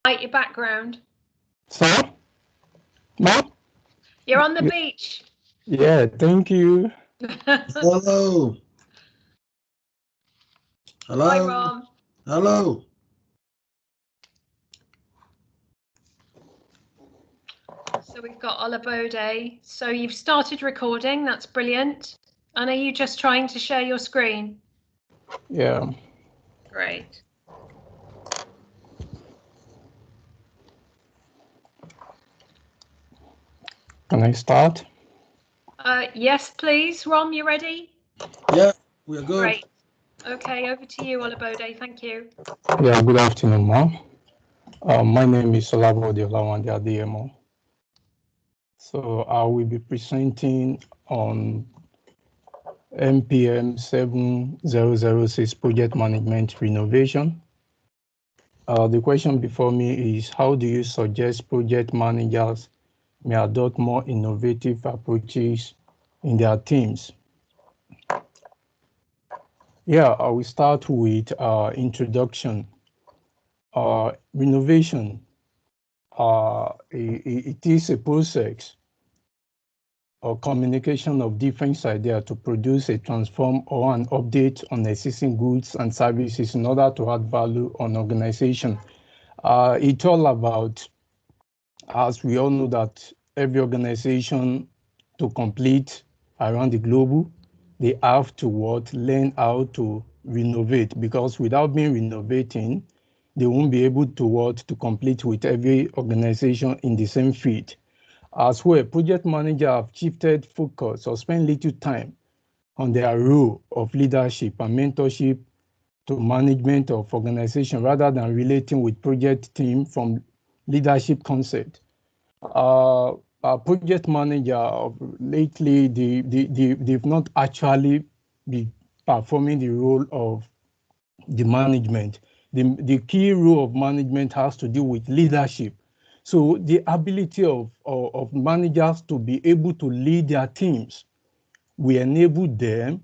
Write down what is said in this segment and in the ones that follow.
Like your background. Sir? Ma'am? You're on the beach. Yeah, thank you. Hello. Hi, Hello. Rom. Hello. So we've got Olabode. So you've started recording. That's brilliant. And are you just trying to share your screen? Yeah. Great. Can I start? Yes, please. Rom, you ready? Yeah, we're good. Great. Okay, over to you, Olabode. Thank you. Yeah, good afternoon, ma'am. My name is Olabode Olawande Adeyemo. So I will be presenting on MPM7006 project management renovation. The question before me is, how do you suggest project managers may adopt more innovative approaches in their teams? Yeah, I will start with introduction. Renovation, it is a process or communication of different ideas to produce a transform or an update on existing goods and services in order to add value on organization. It's all about, as we all know, that every organization to complete around the globe, they have to learn how to renovate, because without being renovating, they won't be able to complete with every organization in the same field. As well, project managers have shifted focus or spent little time on their role of leadership and mentorship to management of organization rather than relating with project team from leadership concept. Our project manager lately, they've not actually been performing the role of the management. The key role of management has to do with leadership. So the ability of managers to be able to lead their teams, we enable them,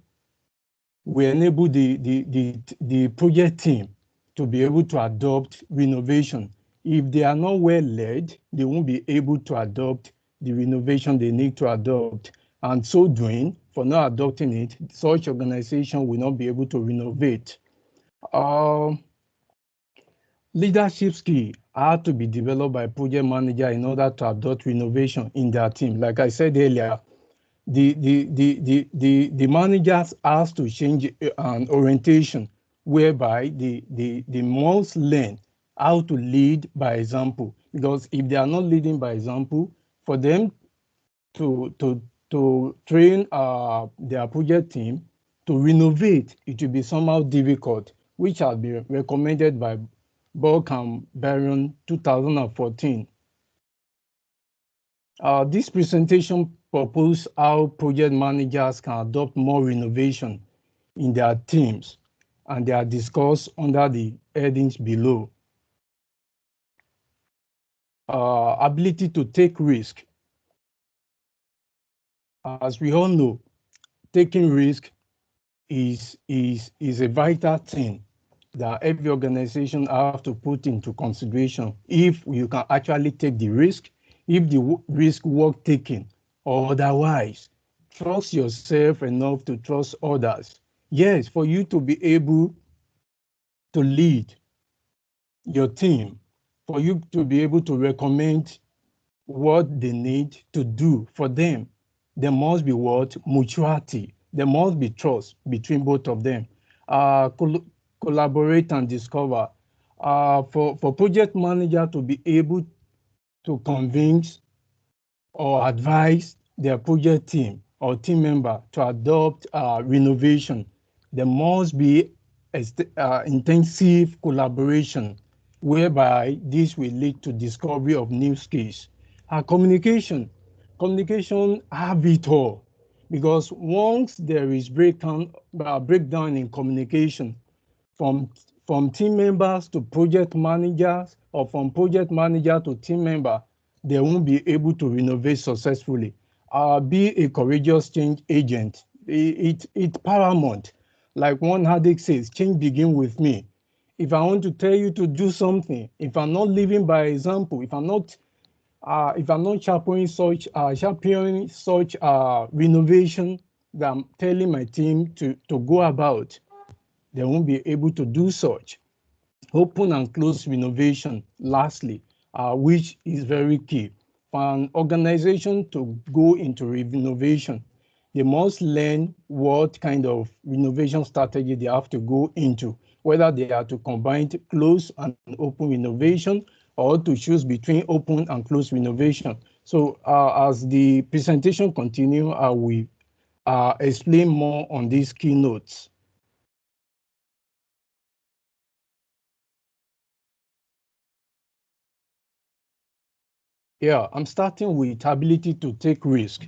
we enable the project team to be able to adopt renovation. If they are not well led, they won't be able to adopt the renovation they need to adopt. And so doing, for not adopting it, such organization will not be able to renovate. Um, Leadership skill are to be developed by project manager in order to adopt renovation in their team. Like I said earlier, the managers has to change an orientation whereby they must learn how to lead by example. Because if they are not leading by example, for them to to to train their project team to renovate, it will be somehow difficult, which has been recommended by Bulk and Baron 2014. This presentation proposes how project managers can adopt more renovation in their teams, and they are discussed under the headings below. Ability to take risk. As we all know, taking risk is a vital thing that every organization have to put into consideration. If you can actually take the risk, if the risk worth taking, or otherwise, trust yourself enough to trust others. Yes, for you to be able to lead your team, for you to be able to recommend what they need to do for them, there must be what? Mutuality. There must be trust between both of them. Collaborate and discover. For project manager to be able to convince or advise their project team or team member to adopt renovation, there must be intensive collaboration whereby this will lead to discovery of new skills. Communication have it all, because once there is breakdown in communication, from from team members to project managers, or from project manager to team member, they won't be able to renovate successfully. Be a courageous change agent. It's paramount. Like one addict says, change begin with me. if I want to tell you to do something, if I'm not living by example, if I'm not championing such renovation that I'm telling my team to go about, they won't be able to do such. Open and close renovation, lastly, which is very key. For an organization to go into renovation, they must learn what kind of renovation strategy they have to go into, whether they are to combine close and open renovation or to choose between open and close renovation. So as the presentation continues, I will explain more on these keynotes. Yeah, I'm starting with ability to take risk.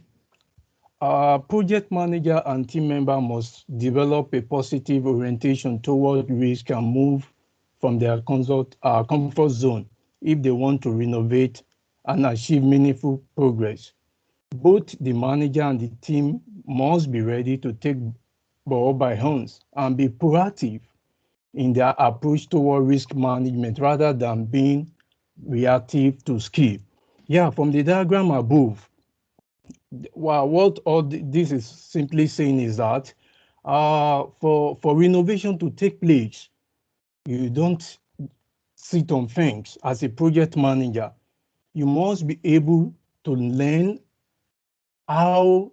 Project manager and team member must develop a positive orientation toward risk and move from their comfort zone if they want to renovate and achieve meaningful progress. Both the manager and the team must be ready to take ball by hands and be proactive in their approach toward risk management rather than being reactive to skill. Yeah, from the diagram above, well, what all this is simply saying is that for renovation to take place, you don't sit on things as a project manager. You must be able to learn how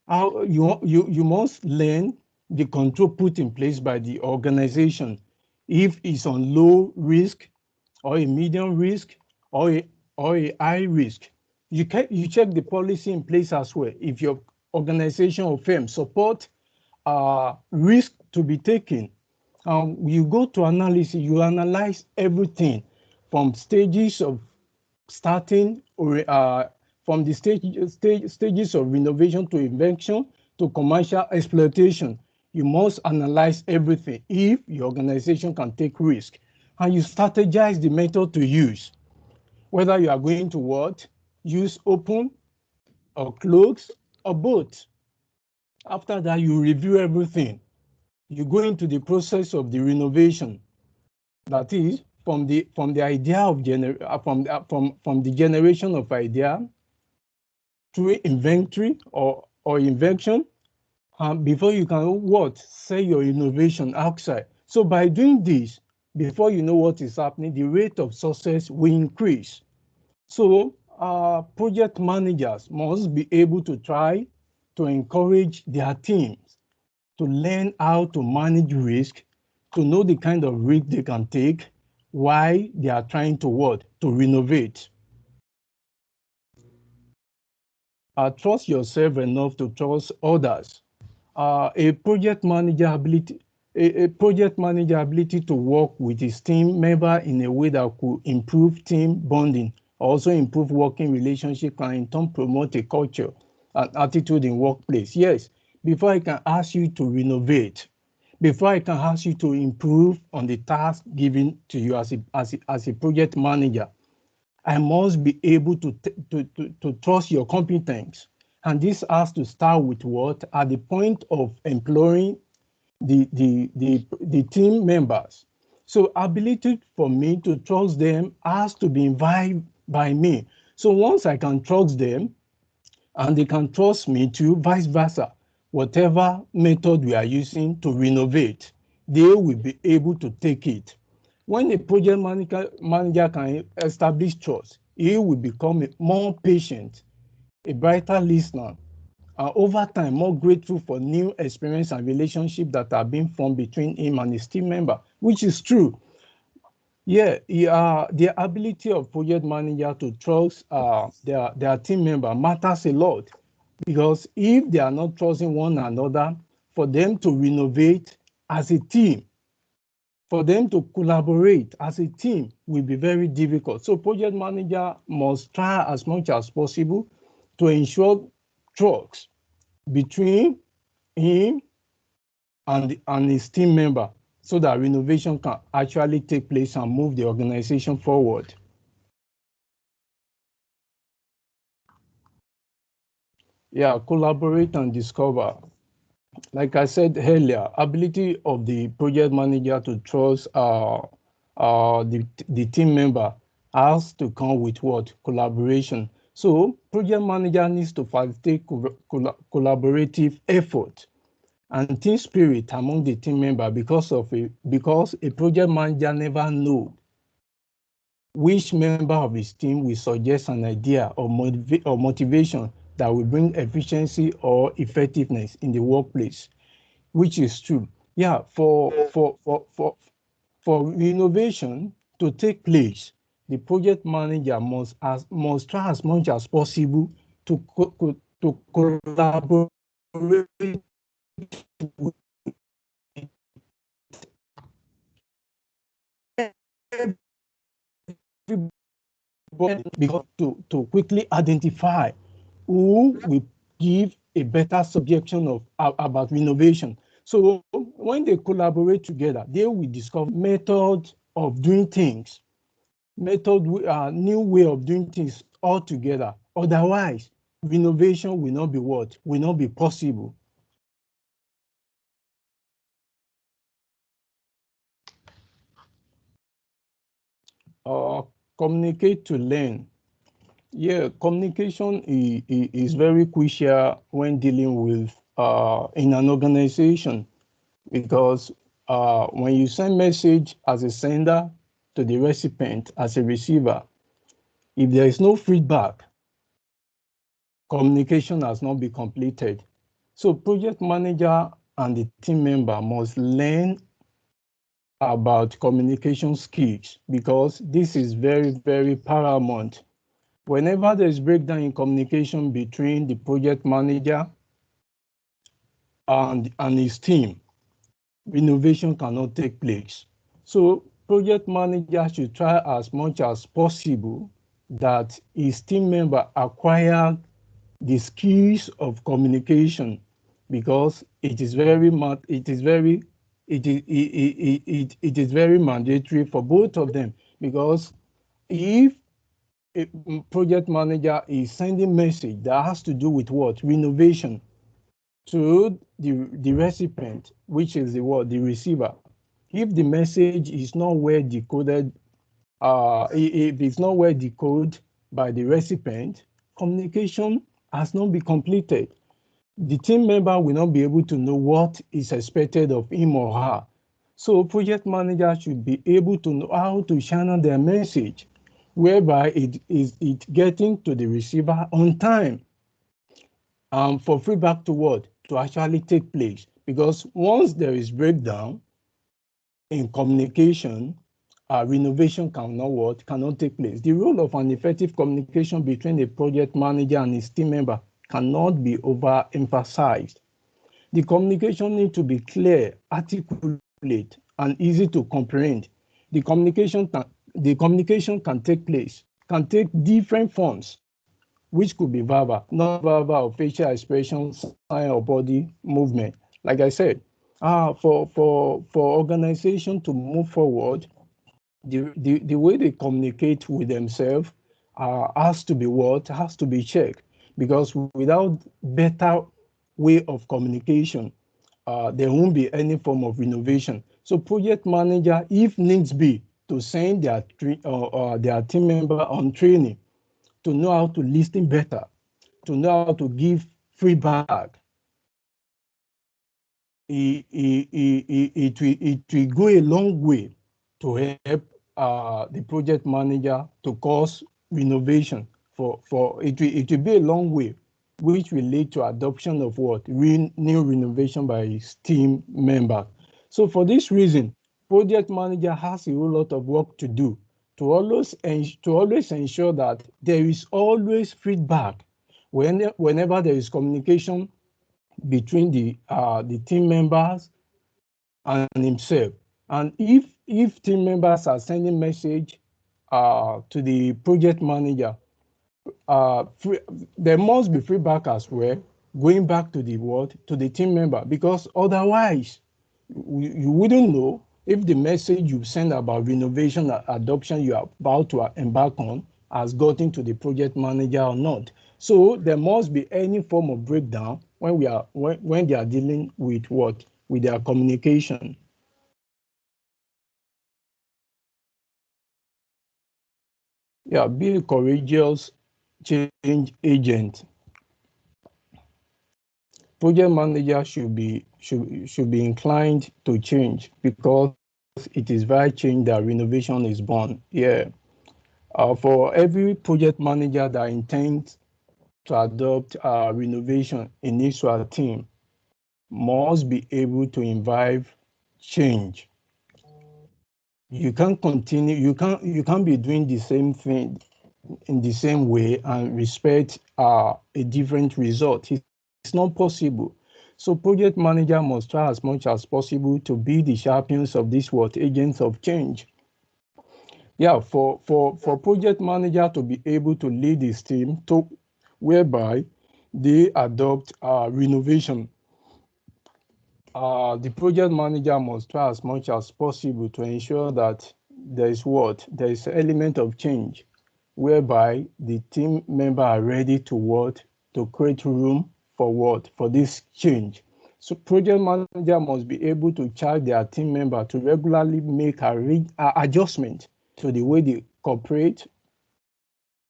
you must learn the control put in place by the organization. If it's on low risk or a medium risk or a high risk, you check the policy in place as well. If your organization or firm support risk to be taken, you go to analysis, you analyze everything from stages of starting or from the stages of renovation to invention to commercial exploitation. You must analyze everything if your organization can take risk. And you strategize the method to use, whether you are going to what? Use open or close or both. After that, you review everything. You go into the process of the renovation. That is, from the idea of from the generation of idea through inventory or invention, before you can what? Sell your innovation outside. So by doing this, before you know what is happening, the rate of success will increase. So project managers must be able to try to encourage their teams to learn how to manage risk, to know the kind of risk they can take while they are trying to what? To renovate. Trust yourself enough to trust others. A project manager ability to work with his team member in a way that could improve team bonding, also improve working relationship, and in turn promote a culture and attitude in workplace. Yes, before I can ask you to renovate, before I can ask you to improve on the task given to you as a project manager, I must be able to trust your competence. And this has to start with what? At the point of employing the team members. So ability for me to trust them has to be invited by me. So once I can trust them and they can trust me too, vice versa, whatever method we are using to renovate, they will be able to take it. When a project manager can establish trust, he will become more patient, a brighter listener, and over time more grateful for new experience and relationship that are being formed between him and his team member, which is true. Yeah, the ability of project manager to trust their team member matters a lot, because if they are not trusting one another, for them to renovate as a team, for them to collaborate as a team will be very difficult. So project manager must try as much as possible to ensure trust between him and his team member so that renovation can actually take place and move the organization forward. Yeah, collaborate and discover. Like I said earlier, ability of the project manager to trust the team member has to come with what? Collaboration. So project manager needs to facilitate collaborative effort and team spirit among the team member because a project manager never know which member of his team will suggest an idea or motivation that will bring efficiency or effectiveness in the workplace, which is true. Yeah, for innovation to take place, the project manager must try as much as possible to collaborate with everybody because to quickly identify who will give a better suggestion of about innovation. So when they collaborate together, they will discover methods of doing things, new way of doing things altogether. Otherwise, innovation will not be what? Will not be possible. Communicate to learn. Yeah, communication is very crucial when dealing with in an organization because when you send message as a sender to the recipient as a receiver, if there is no feedback, communication has not been completed. So project manager and the team member must learn about communication skills because this is very, very paramount. Whenever there is breakdown in communication between the project manager and his team, innovation cannot take place. So project manager should try as much as possible that his team member acquire the skills of communication because it is very mandatory for both of them because if a project manager is sending message that has to do with what? Renovation to the recipient, which is the receiver. If the message is not well decoded, if it's not well decoded by the recipient, communication has not been completed. The team member will not be able to know what is expected of him or her. So project manager should be able to know how to channel their message, whereby it getting to the receiver on time. For feedback to what? To actually take place. Because once there is breakdown in communication, renovation cannot take place. The role of an effective communication between the project manager and his team member cannot be overemphasized. The communication needs to be clear, articulate, and easy to comprehend. The communication can take different forms, which could be verbal, non-verbal, or facial expressions, sign or body movement. Like I said, for organization to move forward, the way they communicate with themselves has to be what? Has to be checked. Because without better way of communication, there won't be any form of innovation. So project manager, if needs be, to send their team member on training to know how to listen better, to know how to give feedback. It will go a long way to help the project manager to cause renovation. It will be a long way, which will lead to adoption of what? New renovation by his team member. So for this reason, project manager has a whole lot of work to do to always ensure that there is always feedback whenever there is communication between the team members and himself. And if team members are sending message to the project manager, there must be feedback as well, going back to the team member, because otherwise you wouldn't know if the message you send about renovation adoption you are about to embark on has gotten to the project manager or not. So there must be any form of breakdown when they are dealing with their communication. Yeah, be a courageous change agent. Project manager should be inclined to change because it is via change that renovation is born. Yeah. For every project manager that intends to adopt renovation in his or her team must be able to invite change. You can't continue, you can't be doing the same thing in the same way and expect a different result. It's not possible. So project manager must try as much as possible to be the champions of this world, agents of change. Yeah, for project manager to be able to lead his team to whereby they adopt renovation, the project manager must try as much as possible to ensure that there is what? There is an element of change whereby the team member are ready to what? To create room for what? For this change. So project manager must be able to charge their team member to regularly make a adjustment to the way they cooperate,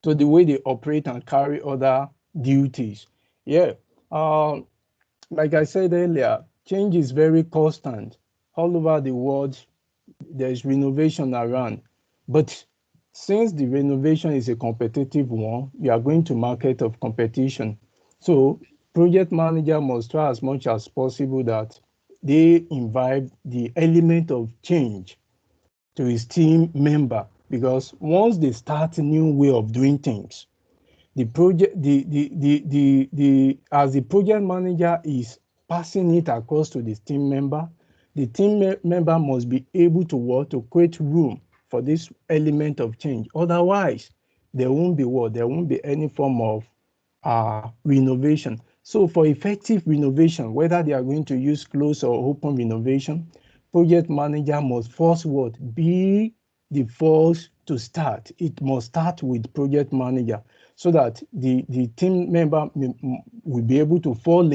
to the way they operate and carry other duties. Yeah. Uh, like I said earlier, change is very constant. All over the world, there's renovation around. But since the renovation is a competitive one, you are going to market of competition. So project manager must try as much as possible that they invite the element of change to his team member, because once they start a new way of doing things, the project the as the project manager is passing it across to the team member, the member must be able to work to create room for this element of change. Otherwise, there won't be what? There won't be any form of renovation. So for effective renovation, whether they are going to use closed or open renovation, project manager must first what? Be the first to start. It must start with project manager so that the team member will be able to fall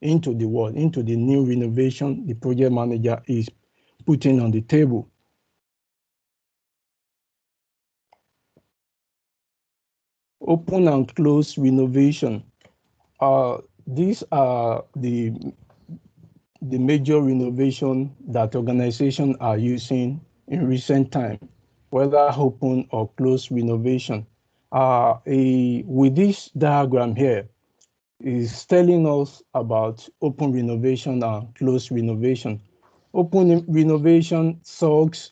into the world, into the new renovation the project manager is putting on the table. Open and close renovation. These are the major renovation that organizations are using in recent time, whether open or closed renovation. With this diagram here is telling us about open renovation and closed renovation. Open renovation sucks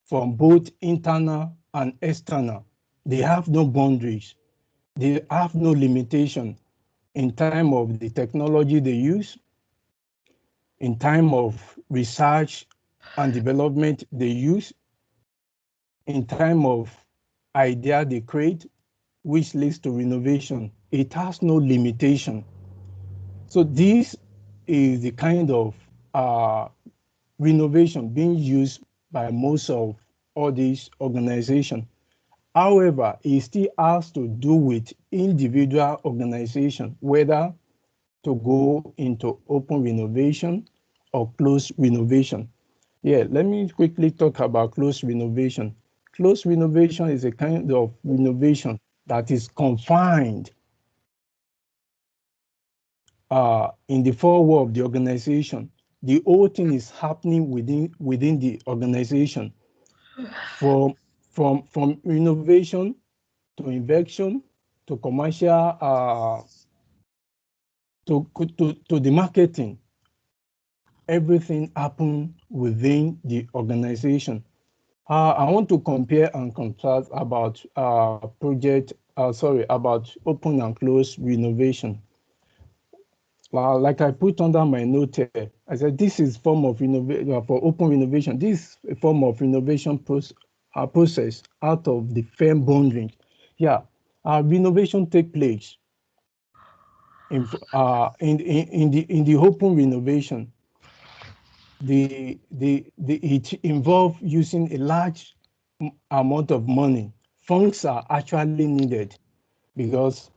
from both internal and external. They have no boundaries. They have no limitation in time of the technology they use, in time of research and development they use, in time of idea they create, which leads to renovation. It has no limitation. So this is the kind of renovation being used by most of all these organizations. However, it still has to do with individual organization, whether to go into open renovation or closed renovation. Yeah, let me quickly talk about closed renovation. Closed renovation is a kind of renovation that is confined in the four walls of the organization. The whole thing is happening within the organization, from innovation to invention to commercial to the marketing. Everything happens within the organization. I want to compare and contrast about about open and closed renovation. Like I put under my note here, I said this is form of innovation for open renovation. This is a form of renovation process out of the firm boundaries. Yeah, renovation take place in the open renovation. It involves using a large amount of money. Funds are actually needed because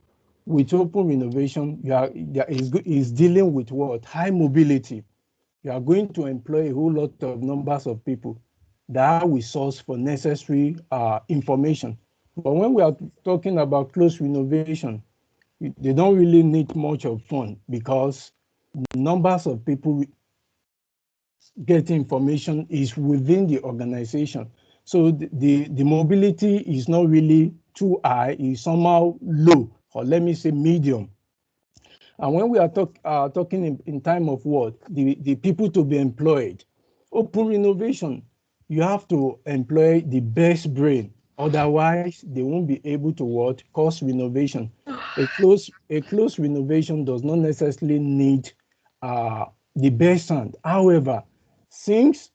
with open renovation, is dealing with what? High mobility. You are going to employ a whole lot of numbers of people that will source for necessary information. But when we are talking about close renovation, they don't really need much of fund because numbers of people get information is within the organization. So the mobility is not really too high, it's somehow low, or let me say medium. And when we are talking in time of what, the people to be employed, open renovation, you have to employ the best brain. Otherwise, they won't be able to what, cost renovation. A close renovation does not necessarily need the best hand. However, since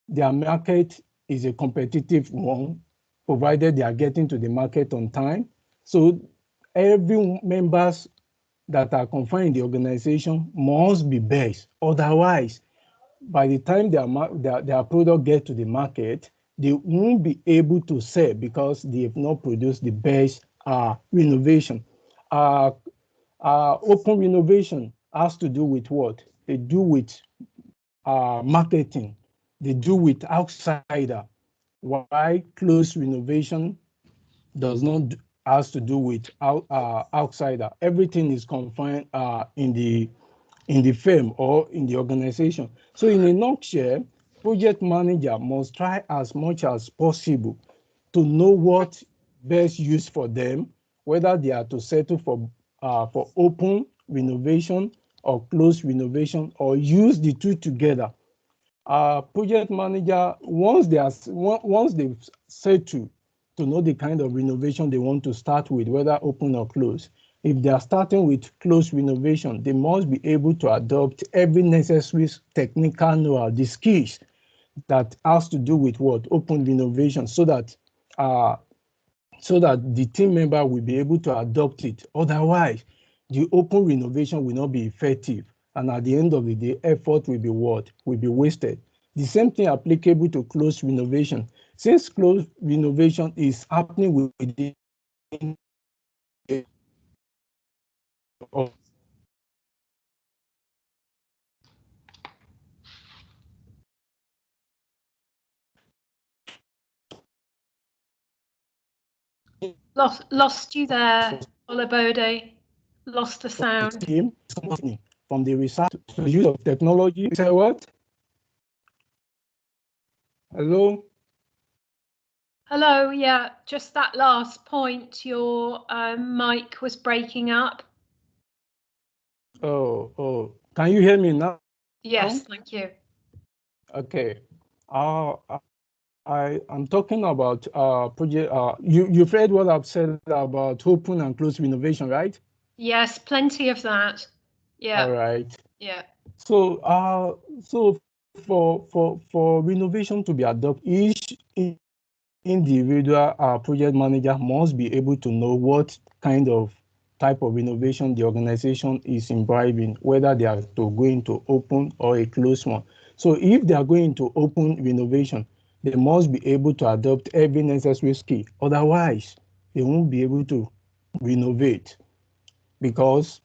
their market is a competitive one, provided they are getting to the market on time, so every members that are confined in the organization must be best. Otherwise, by the time their product get to the market, they won't be able to sell because they have not produced the best renovation. Open renovation has to do with what? They do with marketing. They do with outsider. Why close renovation does not has to do with outsider. Everything is confined in the firm or in the organization. So in a nutshell, project manager must try as much as possible to know what best use for them, whether they are to settle for open renovation or closed renovation, or use the two together. Project manager, once they've settled to know the kind of renovation they want to start with, whether open or closed, if they are starting with closed renovation, they must be able to adopt every necessary technical know-how, the skills that has to do with what open renovation, so that the team member will be able to adopt it. Otherwise, the open renovation will not be effective. And at the end of the day, effort will be what? Will be wasted. The same thing applicable to closed renovation. Since closed renovation is happening within Lost you there, Olabode. Lost the sound. team, from the research to the use of technology. You say what? Hello? Hello, yeah, just that last point, your mic was breaking up. Oh, can you hear me now? Yes, thank you. Okay. I'm talking about project. You've heard what I've said about open and closed renovation, right? Yes, plenty of that. Yeah. All right. Yeah. So for renovation to be adopted, each individual project manager must be able to know what kind of type of renovation the organization is imbibing, whether they are to go into open or a closed one. So if they are going to open renovation, they must be able to adopt every necessary skill. Otherwise, they won't be able to renovate, because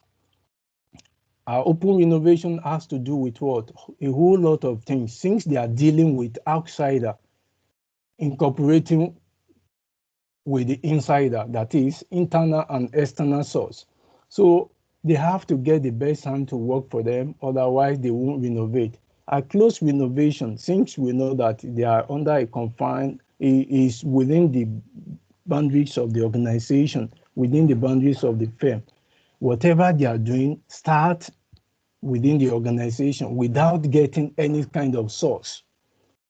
open renovation has to do with what? A whole lot of things. Since they are dealing with outsider, incorporating with the insider, that is internal and external source. So they have to get the best hand to work for them, otherwise they won't renovate. A closed renovation, since we know that they are under a confine, is within the boundaries of the organization, within the boundaries of the firm. Whatever they are doing, start within the organization without getting any kind of source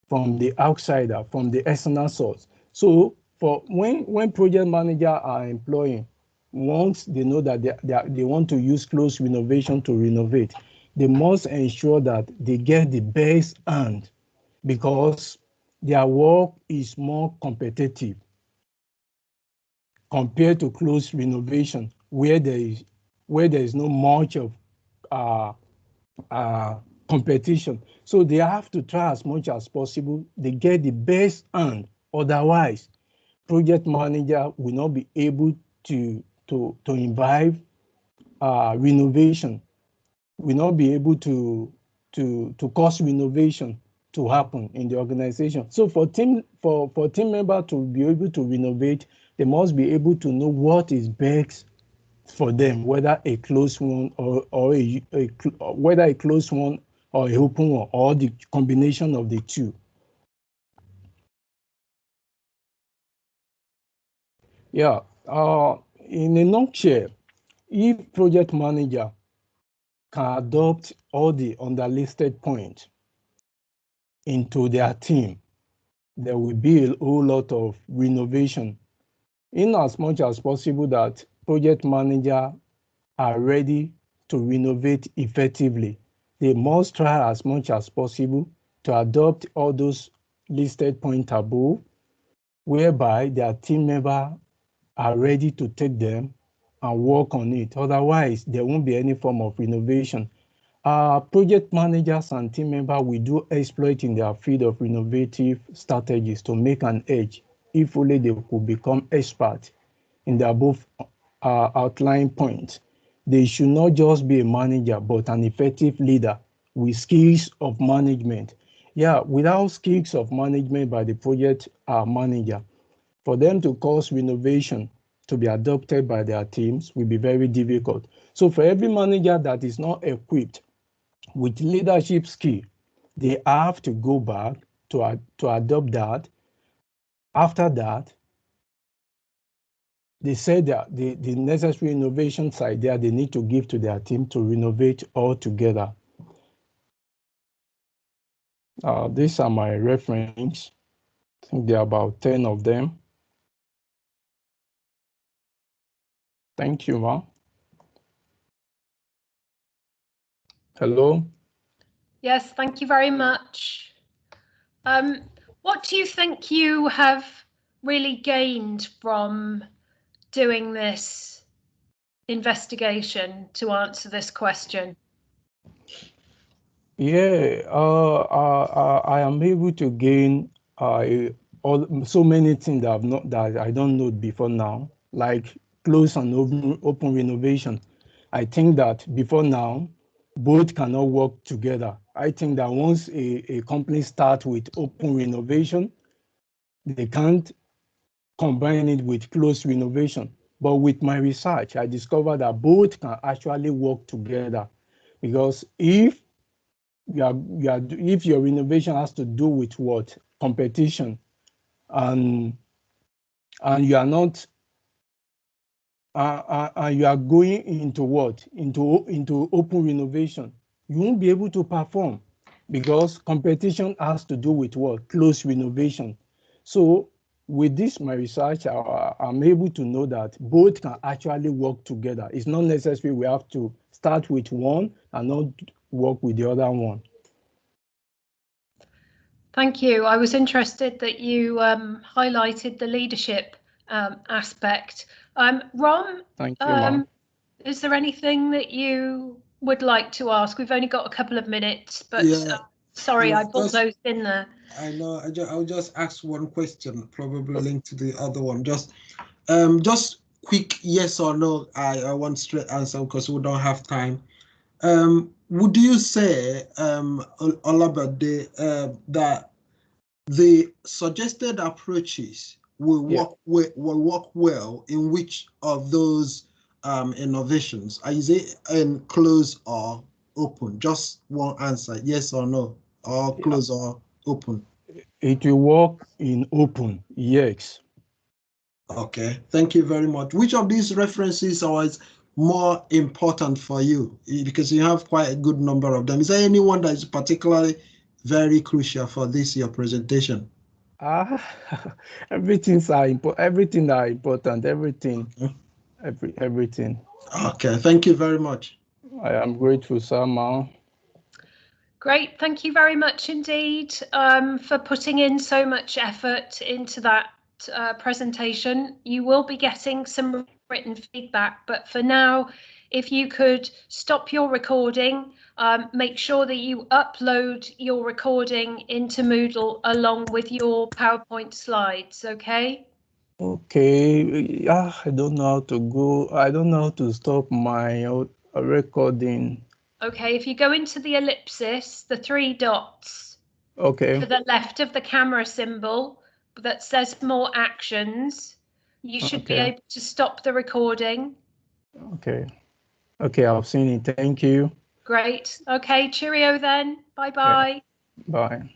from the outsider, from the external source. So for when project manager are employing, once they know that they want to use closed renovation to renovate, they must ensure that they get the best hand, because their work is more competitive compared to closed renovation, where there is no much of uh, competition. So they have to try as much as possible. They get the best hand. Otherwise, project manager will not be able to imbibe renovation, will not be able to cause renovation to happen in the organization. So for team member to be able to renovate, they must be able to know what is best for them, whether a closed one or whether a closed one or a open one, or the combination of the two. Yeah, in a nutshell, if project manager can adopt all the underlisted points into their team, there will be a whole lot of renovation, in as much as possible that project manager are ready to renovate effectively. They must try as much as possible to adopt all those listed points above, whereby their team members are ready to take them and work on it. Otherwise, there won't be any form of renovation. Project managers and team members will do exploit in their field of innovative strategies to make an edge, if only they could become experts in the above outline points. They should not just be a manager, but an effective leader with skills of management. Yeah, without skills of management by the project manager, for them to cause renovation to be adopted by their teams will be very difficult. So for every manager that is not equipped with leadership skill, they have to go back to adopt that. After that, they said that the necessary innovations are there they need to give to their team to renovate all together. These are my references. I think there are about 10 of them. Thank you, Ma. Hello? Yes, thank you very much. What do you think you have really gained from doing this investigation to answer this question? Yeah, I am able to gain so many things that I don't know before now, like close and open renovation. I think that before now, both cannot work together. I think that once a company starts with open renovation, they can't combine it with closed renovation. But with my research, I discovered that both can actually work together, because if your renovation has to do with what? Competition, and you are not and you are going into what? Into open renovation, you won't be able to perform, because competition has to do with what? Closed renovation. So with this, my research, I'm able to know that both can actually work together. It's not necessary we have to start with one and not work with the other one. Thank you. I was interested that you highlighted the leadership aspect. Ron, Thank you, is there anything that you would like to ask? We've only got a couple of minutes, but Yeah, sorry, yeah, I bulldozed in there. I know. I'll just ask one question, probably linked to the other one. Just quick yes or no. I want straight answer because we don't have time. Would you say, Olabade, that the suggested approaches will work well in which of those innovations? Is it in close or open? Just one answer, yes or no, or close or open. It will work in open, yes. Okay, thank you very much. Which of these references is more important for you? Because you have quite a good number of them. Is there anyone that is particularly very crucial for this your presentation? Everything are important. Everything. Okay, thank you very much. I am grateful, sir, Ma. Great, thank you very much indeed for putting in so much effort into that presentation. You will be getting some written feedback, but for now, if you could stop your recording, make sure that you upload your recording into Moodle along with your PowerPoint slides, okay? Okay, I don't know how to go. I don't know how to stop my recording. Okay, if you go into the ellipsis, the 3 dots, Okay. to the left of the camera symbol that says more actions. You should be able to stop the recording. Okay. Okay, I've seen it. Thank you. Great. Okay, cheerio then. Bye-bye. Yeah. Bye.